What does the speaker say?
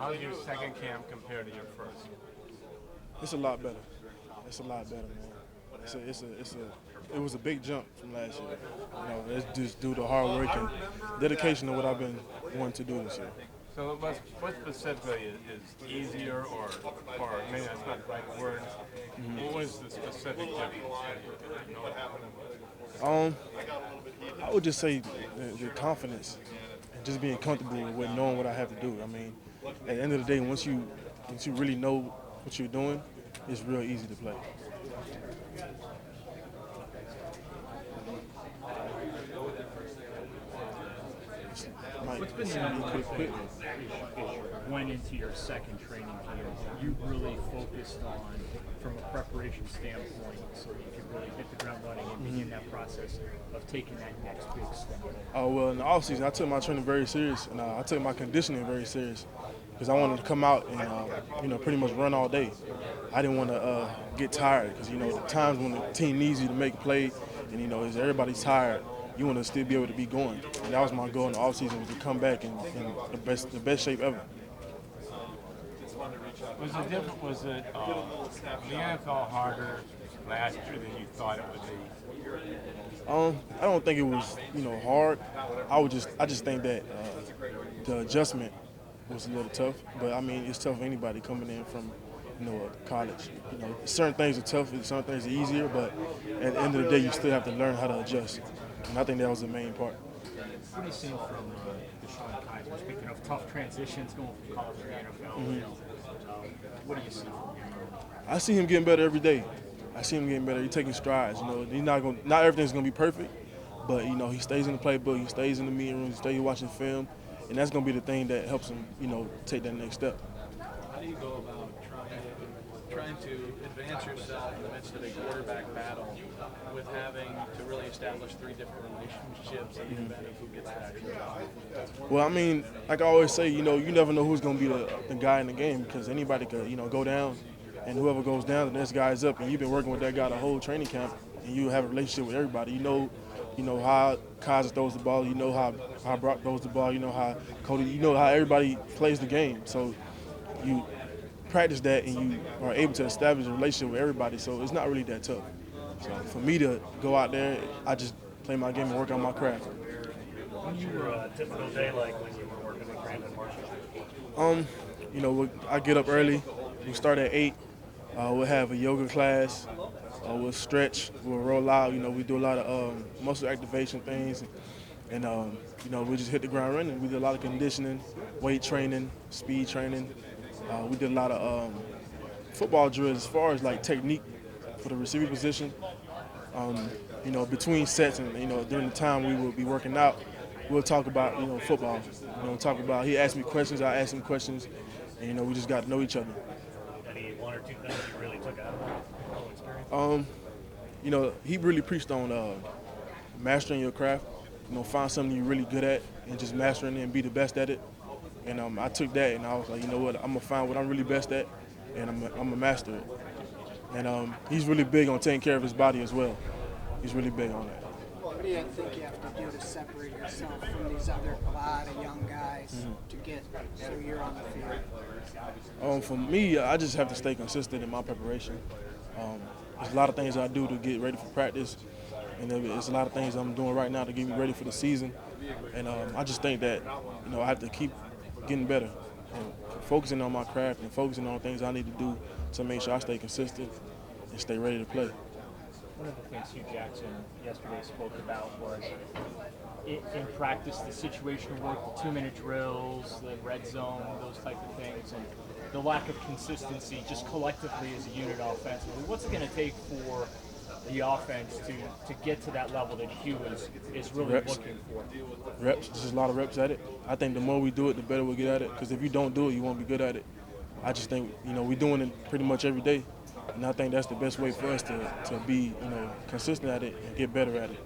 How's your second camp compared to your first? It's a lot better. It's a lot better, man. It was a big jump from last year. It's just due to hard work and dedication to what I've been wanting to do this year. So what specifically is easier or maybe that's not the right word. What was the specific difference? Um, I would just say the confidence and just being comfortable with knowing what I have to do. I mean, at the end of the day, once you really know what you're doing, it's real easy to play. What's been the number one thing as you went into your second training camp that you really focused on from a preparation standpoint so that you could really hit the ground running and begin that process of taking that next big step? Oh, well, in the offseason, I took my training very serious, and I took my conditioning very serious because I wanted to come out and, pretty much run all day. I didn't want to get tired because, the times when the team needs you to make a play and, as everybody's tired, you want to still be able to be going. And that was my goal in the offseason, was to come back in the best shape ever. Was it the NFL harder last year than you thought it would be? I don't think it was, hard. I just think that the adjustment was a little tough. But I mean, it's tough for anybody coming in from, college. Certain things are tough, and certain things are easier. But at the end of the day, you still have to learn how to adjust. And I think that was the main part. What are you seeing from Deshaun Kaiser? Speaking of tough transitions going from college to the NFL, what do you see from him? I see him getting better every day. I see him getting better. He's taking strides. Not everything's gonna be perfect, but he stays in the playbook. He stays in the meeting room. He stays watching film, and that's gonna be the thing that helps him, take that next step. How do you go about trying to advance yourself in the midst of a quarterback battle with having to really establish three different relationships in the event of who gets that actual job? Well, I mean, like I always say, you never know who's going to be the guy in the game because anybody could, go down, and whoever goes down, the next guy's up, and you've been working with that guy the whole training camp, and you have a relationship with everybody. You know how Kaiser throws the ball, you know how Brock throws the ball, you know how Cody, you know how everybody plays the game. So you practice that, and you are able to establish a relationship with everybody. So it's not really that tough. So for me to go out there, I just play my game and work on my craft. When you were a typical day like when you were working at Grant and Marshall? I get up early. We start at 8. We'll have a yoga class. We'll stretch. We'll roll out. We do a lot of muscle activation things. And we just hit the ground running. We did a lot of conditioning, weight training, speed training. We did a lot of football drills as far as like technique for the receiver position. Between sets and during the time we will be working out, we'll talk about football. He asked me questions, I asked him questions, and we just got to know each other. Any one or two things you really took out of that whole experience? He really preached on mastering your craft. Find something you're really good at and just mastering it and be the best at it. And I took that and I was like, I'm gonna find what I'm really best at, and I'm gonna master it. And he's really big on taking care of his body as well. He's really big on that. What do you think you have to do to separate yourself from these other lot of young guys to get so you're on the field? For me, I just have to stay consistent in my preparation. There's a lot of things I do to get ready for practice, and there's a lot of things I'm doing right now to get me ready for the season. And I just think that I have to keep getting better and focusing on my craft and focusing on things I need to do to make sure I stay consistent and stay ready to play. One of the things Hugh Jackson yesterday spoke about was in practice the situational work, the 2-minute drills, the red zone, those type of things, and the lack of consistency just collectively as a unit offensively. What's it going to take for the offense to get to that level that Hugh is really looking for? Reps. There's just a lot of reps at it. I think the more we do it, the better we'll get at it. Because if you don't do it, you won't be good at it. I just think, we're doing it pretty much every day. And I think that's the best way for us to be, consistent at it and get better at it.